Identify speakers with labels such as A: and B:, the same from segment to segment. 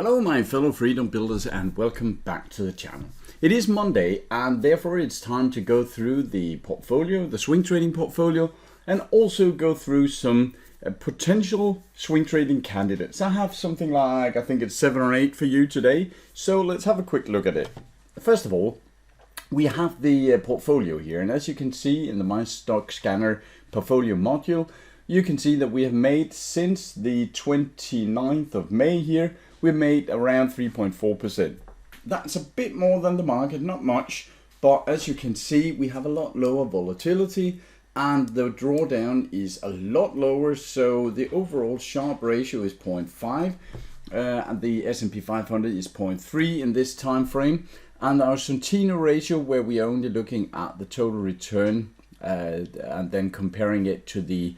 A: Hello my fellow freedom builders and welcome back to the channel. It is Monday and therefore it's time to go through the portfolio, the swing trading portfolio, and also go through some potential swing trading candidates. I have something like, I think it's 7 or 8 for you today, so let's have a quick look at it. First of all, we have the portfolio here, and as you can see in the MyStockScanner portfolio module, you can see that we have made since the 29th of May here, we made around 3.4%. That's a bit more than the market, not much, but as you can see, we have a lot lower volatility and the drawdown is a lot lower. So the overall Sharpe ratio is 0.5 and the S&P 500 is 0.3 in this time frame. And our Centino ratio, where we are only looking at the total return and then comparing it to the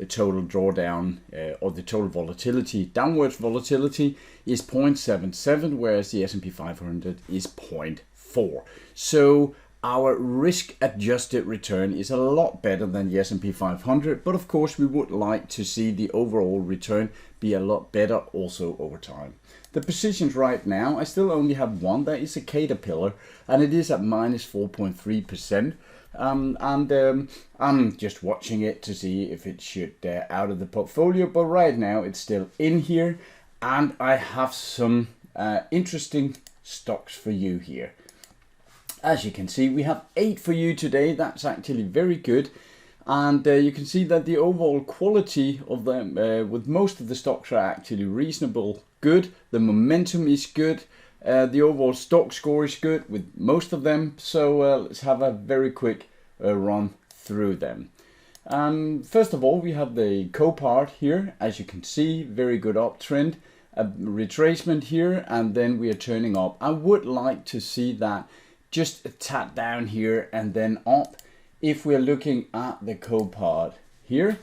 A: total drawdown or the total volatility, downwards volatility, is 0.77, whereas the S&P 500 is 0.4. So our risk adjusted return is a lot better than the S&P 500, but of course we would like to see the overall return be a lot better also over time. The positions right now, I still only have one, that is a Caterpillar, and it is at minus 4.3%. I'm just watching it to see if it should out of the portfolio, but right now it's still in here, and I have some interesting stocks for you here. As you can see, we have 8 for you today. That's actually very good, and you can see that the overall quality of them with most of the stocks are actually reasonable good. The momentum is good. The overall stock score is good with most of them, so let's have a very quick run through them. First of all, we have the Copart here. As you can see, very good uptrend, a retracement here, and then we are turning up. I would like to see that just a tad down here and then up. If we're looking at the Copart here,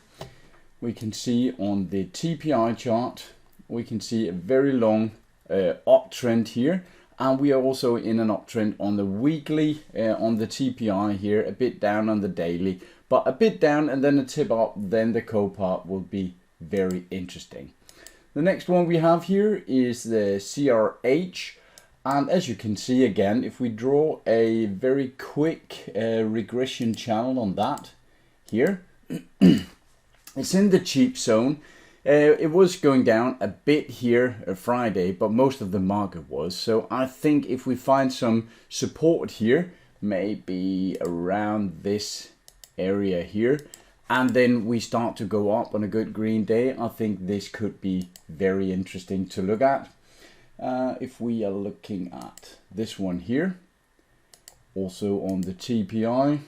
A: we can see on the TPI chart, we can see a very long uptrend here, and we are also in an uptrend on the weekly on the TPI here, a bit down on the daily, but a bit down and then a tip up, then the Copart will be very interesting. The next one we have here is the CRH, and as you can see again, if we draw a very quick regression channel on that here, it's in the cheap zone. It was going down a bit here Friday, but most of the market was. So I think if we find some support here, maybe around this area here, and then we start to go up on a good green day, I think this could be very interesting to look at. If we are looking at this one here, also on the TPI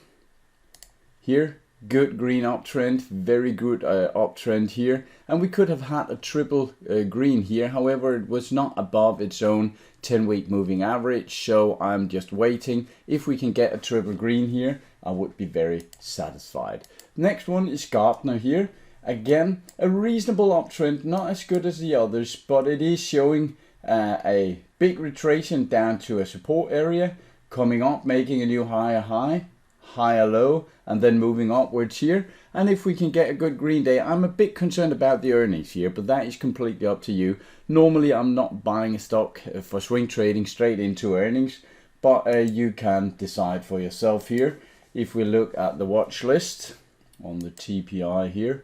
A: here, good green uptrend, very good uptrend here, and we could have had a triple green here. However, it was not above its own 10-week moving average, so I'm just waiting. If we can get a triple green here, I would be very satisfied. Next one is Gartner here. Again, a reasonable uptrend, not as good as the others, but it is showing a big retracement down to a support area, coming up, making a new higher high, higher low, and then moving upwards here. And if we can get a good green day, I'm a bit concerned about the earnings here, but that is completely up to you. Normally I'm not buying a stock for swing trading straight into earnings, but you can decide for yourself here. If we look at the watch list on the TPI here,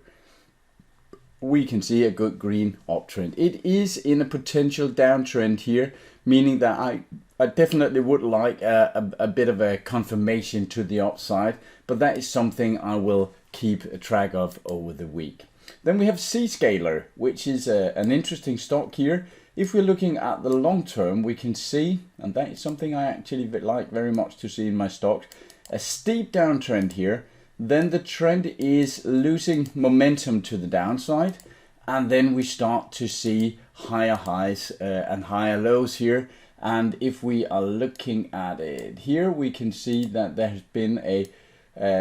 A: we can see a good green uptrend. It is in a potential downtrend here, meaning that I definitely would like a bit of a confirmation to the upside, but that is something I will keep track of over the week. Then we have Zscaler, which is an interesting stock here. If we're looking at the long term, we can see, and that is something I actually like very much to see in my stocks, a steep downtrend here. Then the trend is losing momentum to the downside, and then we start to see higher highs and higher lows here. And if we are looking at it here, we can see that there has been a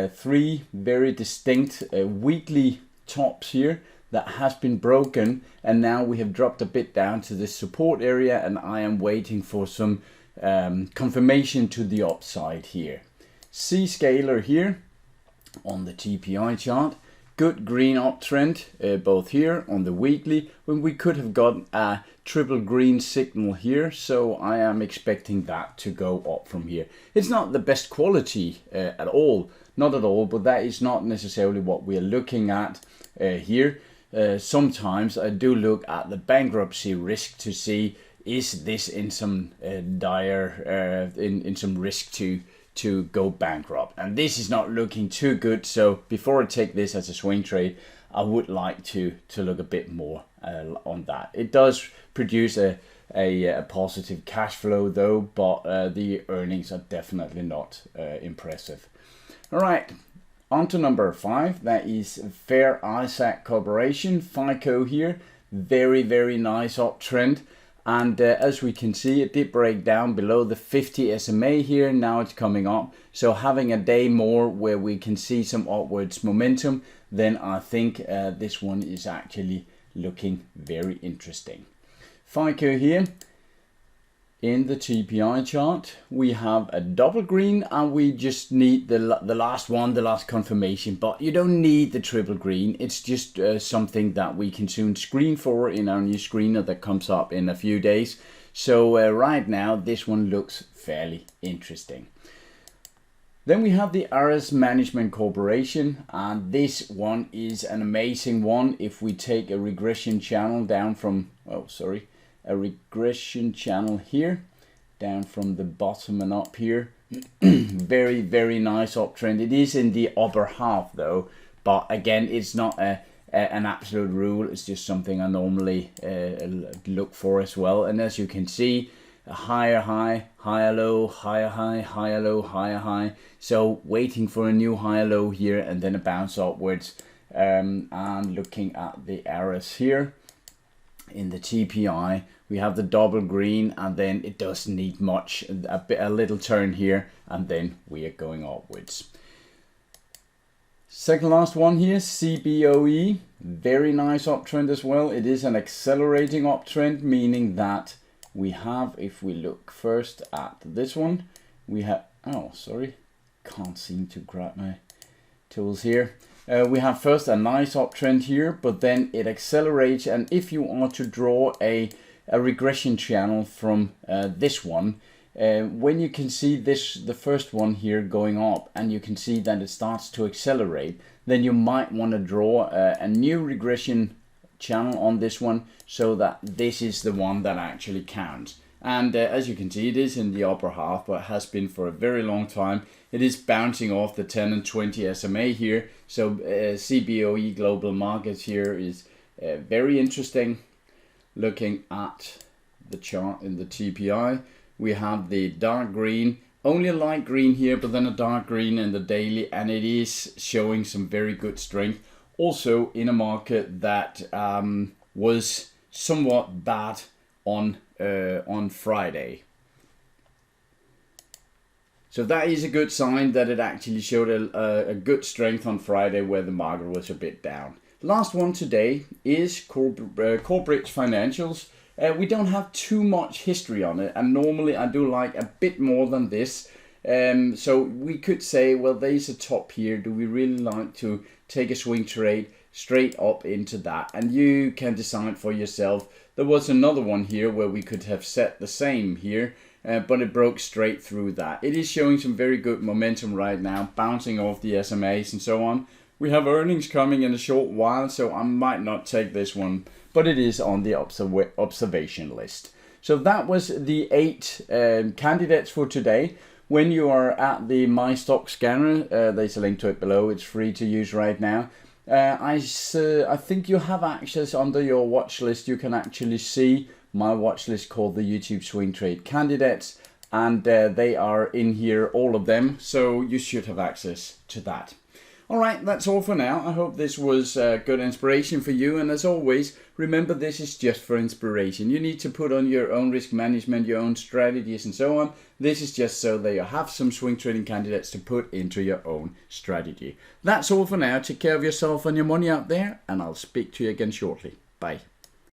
A: 3 very distinct weekly tops here that has been broken, and now we have dropped a bit down to this support area, and I am waiting for some confirmation to the upside here. Zscaler here on the TPI chart, good green uptrend, both here on the weekly, when we could have got a triple green signal here. So I am expecting that to go up from here. It's not the best quality at all, not at all, but that is not necessarily what we are looking at here. Sometimes I do look at the bankruptcy risk to see, is this in some dire, in some risk to go bankrupt, and this is not looking too good. So before I take this as a swing trade, I would like to look a bit more on that. It does produce a positive cash flow though, but the earnings are definitely not impressive. All right, on to number 5. That is Fair Isaac Corporation, FICO here. Very, very nice uptrend. And as we can see, it did break down below the 50 SMA here. Now it's coming up. So having a day more where we can see some upwards momentum, then I think this one is actually looking very interesting. FICO here. In the TPI chart, we have a double green, and we just need the last one, the last confirmation. But you don't need the triple green. It's just something that we can soon screen for in our new screener that comes up in a few days. So right now, this one looks fairly interesting. Then we have the Ares Management Corporation, and this one is an amazing one. If we take a regression channel down from, a regression channel here, down from the bottom and up here. Very, very nice uptrend. It is in the upper half though, but again, it's not an absolute rule. It's just something I normally look for as well. And as you can see, a higher high, higher low, higher high, higher low, higher high. So waiting for a new higher low here, and then a bounce upwards. And looking at the Ares here, in the TPI, we have the double green, and then it doesn't need much, a little turn here, and then we are going upwards. Second last one here, CBOE, very nice uptrend as well. It is an accelerating uptrend, meaning that we have, if we look first at this one, we have, can't seem to grab my tools here. We have first a nice uptrend here, but then it accelerates. And if you are to draw a regression channel from this one, when you can see this, the first one here going up, and you can see that it starts to accelerate, then you might want to draw a new regression channel on this one, so that this is the one that actually counts. And as you can see, it is in the upper half, but has been for a very long time. It is bouncing off the 10 and 20 SMA here. So CBOE Global Markets here is very interesting. Looking at the chart in the TPI, we have the dark green, only a light green here, but then a dark green in the daily, and it is showing some very good strength. Also in a market that was somewhat bad on Friday. So that is a good sign that it actually showed a good strength on Friday, where the market was a bit down. Last one today is Corebridge Financials. We don't have too much history on it, and normally I do like a bit more than this. So we could say, well, there's a top here. Do we really like to take a swing trade straight up into that? And you can decide for yourself. There was another one here where we could have set the same here, but it broke straight through that. It is showing some very good momentum right now, bouncing off the SMAs and so on. We have earnings coming in a short while, so I might not take this one, but it is on the observation list. So that was the 8 candidates for today. When you are at the MyStockScanner, there's a link to it below. It's free to use right now. I think you have access under your watch list. You can actually see my watch list called the YouTube Swing Trade Candidates, and they are in here, all of them. So you should have access to that. All right, that's all for now. I hope this was good inspiration for you. And as always, remember, this is just for inspiration. You need to put on your own risk management, your own strategies and so on. This is just so that you have some swing trading candidates to put into your own strategy. That's all for now. Take care of yourself and your money out there, and I'll speak to you again shortly. Bye.